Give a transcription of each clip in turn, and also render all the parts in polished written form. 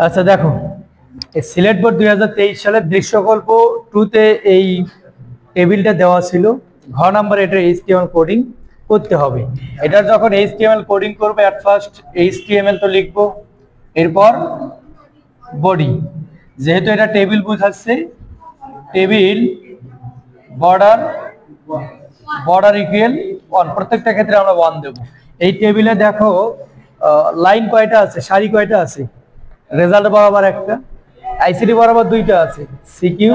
আচ্ছা দেখো, এই সিলেট বোর্ড 2023 সালের দৃশ্যকল্প 2 তে এই টেবিলটা দেওয়া ছিল। ঘ নাম্বার এটা এইচটিএমএল কোডিং করতে হবে। এটা যখন এইচটিএমএল কোডিং করবে, এট ফার্স্ট এইচটিএমএল তো লিখবো, এরপর বডি, যেহেতু এটা টেবিল বোঝাচ্ছে, টেবিল বর্ডার ইকুয়াল 1, প্রত্যেকটা ক্ষেত্রে আমরা 1 দেব। এই টেবিলে দেখো লাইন কয়টা আছে, সারি কয়টা আছে? রেজাল্ট বরাবর একটা, আইসিডি বরাবর দুইটা আছে, সিকিউ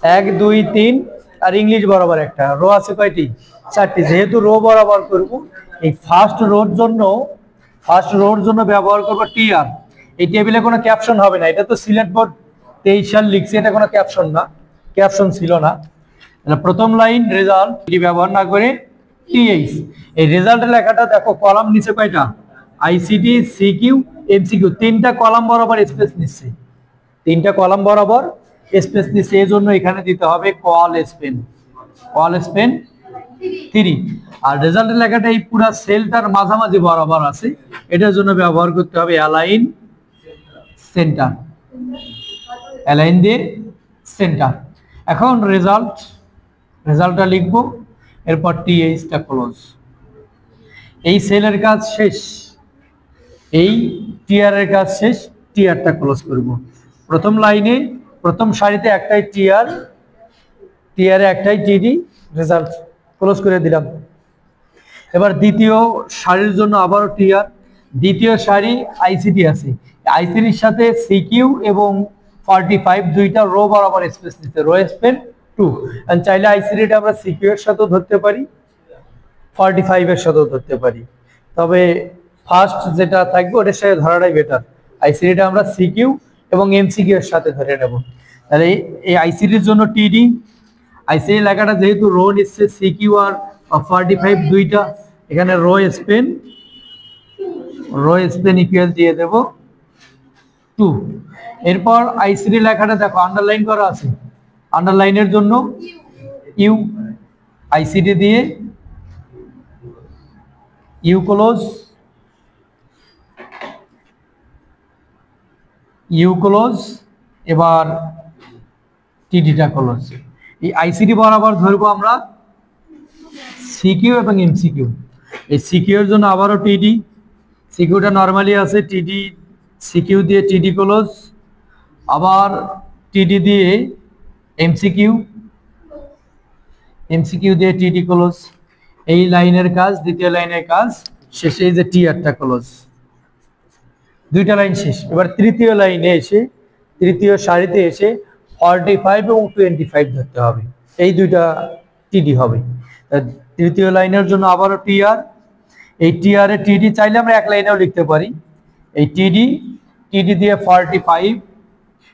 1 2 3, আর ইংলিশ বরাবর একটা। রো আছে কয়টি? 4টি। যেহেতু রো বরাবর করব, এই ফার্স্ট রোর জন্য ব্যবহার করব টিআর। এই টেবিলে কোনো ক্যাপশন হবে না, এটা তো সিলেট বোর্ড 23 সাল লিখছে, এটা কোনো ক্যাপশন না, ক্যাপশন ছিল না। প্রথম লাইন রেজাল্ট এটি ব্যবহার না করে টিএইচ। এই রেজাল্টের লেখাটা দেখো, কলাম নিচে কয়টা? আইসিটি, সিকিউ, এমসিকিউ, 3টা কলাম বরাবর স্পেস নিচ্ছে, 3টা কলাম বরাবর স্পেস নিচ্ছে। এই জন্য এখানে দিতে হবে কল স্পেন 3। আর রেজাল্টের লেখাটা এই পুরো সেলটার মাঝামাঝি বরাবর আছে, এটার জন্য ব্যবহার করতে হবে অ্যালাইন সেন্টার, অ্যালাইন দিয়ে সেন্টার। এখন রেজাল্টটা লিখবো, এরপর টিএইচটা ক্লোজ। এই সেলের কাজ শেষ, এই টিআর এর কাজ শেষ, টিআরটা ক্লোজ করব। প্রথম লাইনে প্রথম সারিতে একটাই টিআর এ একটাই টিডি, রেজাল্ট ক্লোজ করে দিলাম। এবার দ্বিতীয় সারির জন্য আবারও টিআর, দ্বিতীয় সারি আইসিটি আছে, আইসিটির সাথে সিকিউ এবং 45 দুইটা রো বরাবর স্পেস নিতে, রো স্পেন 2। চাইলে আইসিটিটা আমরা সিকিউ এর সাথেও ধরতে পারি, 45 এর সাথেও ধরতে পারি, তবে ফার্স্ট যেটা থাকবে ওটার সাথে ধরাটাই বেটার। আইসিটিটা আমরা সিকিউ এবং এমসিকিউ এর সাথে ধরে নেব। তাহলে এই আইসিটির জন্য টিডি, আইসিটি লেখাটা যেহেতু রো নিচ্ছে, সিকিউ আর 45 দুইটা, এখানে রো স্পেন ইকুয়াল দিয়ে দেব 2। এরপর আইসিটি লেখাটা দেখো আন্ডারলাইন করা আছে, আন্ডারলাইনের জন্য ইউ, আইসিটি দিয়ে ইউ ক্লোজ, এবার টিডিটা ক্লোজ। এই আইসিটি বরাবর ধরবো আমরা সিকিউ এবং এমসিকিউ। এই সিকিউ এর জন্য আবারও টিডি, সিকিউটা নরমালি আছে, টিডি সিকিউ দিয়ে টিডি ক্লোজ, আবার টিডি দিয়ে এমসিকিউ দিয়ে টিডি ক্লোজ। এই লাইনের কাজ, দ্বিতীয় লাইনের কাজ শেষে, এই যে টিআরটা ক্লোজ, দুইটা লাইন শেষ। এবার তৃতীয় লাইনে এসে, তৃতীয় সারিতে এসে 45 এবং 25 ধরতে হবে, এই দুইটা টিডি হবে। তৃতীয় লাইনের জন্য আবারও টিআর, এই টিআর এ টিডি চাইলে আমরা এক লাইনেও লিখতে পারি, এই টিডি দিয়ে 45,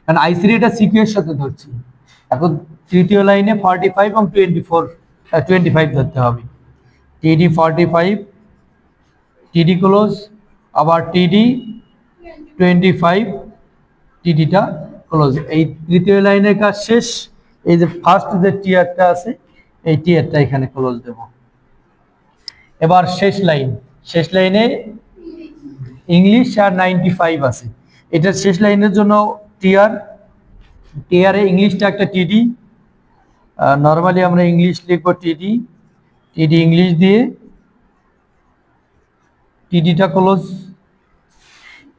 কারণ আইসিটিটা সিকিউ এর সাথে ধরছি। এখন তৃতীয় লাইনে 45 এবং 25 ধরতে হবে, টিডি 45 টিডি ক্লোজ, আবার টিডি 25 টিডিটা ক্লোজ। এই তৃতীয় লাইনের কাজ শেষ। এই যে ফার্স্ট যে টিআরটা আছে, এই টিআরটা এখানে ক্লোজ দেব। এবার শেষ লাইনে ইংলিশ আর 95 আছে, এটা শেষ লাইনের জন্য টিআর এ ইংলিশটা একটা টিডি, নরমালি আমরা ইংলিশ লিখবো টিডি ইংলিশ দিয়ে টিডিটা ক্লোজ।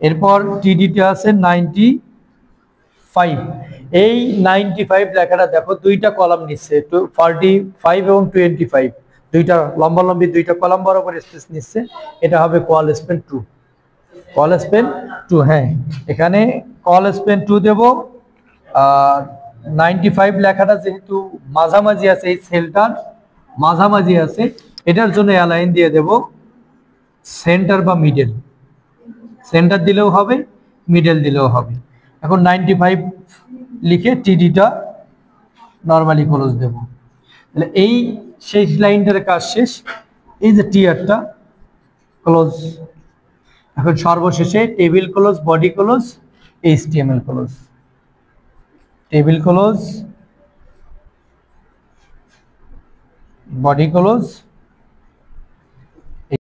এরপর টিডিটা আছে 95, এই 95 লেখাটা দেখো দুইটা কলাম নিচ্ছে, 45 এবং 25, দুইটা লম্বালম্বি দুইটা কলাম বরাবর স্পেস নিচ্ছে, এটা হবে কল স্পেন 2, হ্যাঁ এখানে কল স্পেন 2 দেব। আর 95 লেখাটা যেহেতু মাঝামাঝি আছে, এই সেলটার মাঝামাঝি আছে, এটার জন্য অ্যালাইন দিয়ে দেব সেন্টার বা মিডল, সেন্টার দিলেও হবে, মিডল দিলেও হবে। এখন 95 লিখে টিডিটা নরমালি ক্লোজ দেব। তাহলে এই শেষ লাইনটার কাজ শেষ, এই যে টিআরটা ক্লোজ। এখন সর্বশেষে table close, body close, HTML close, table close, body close,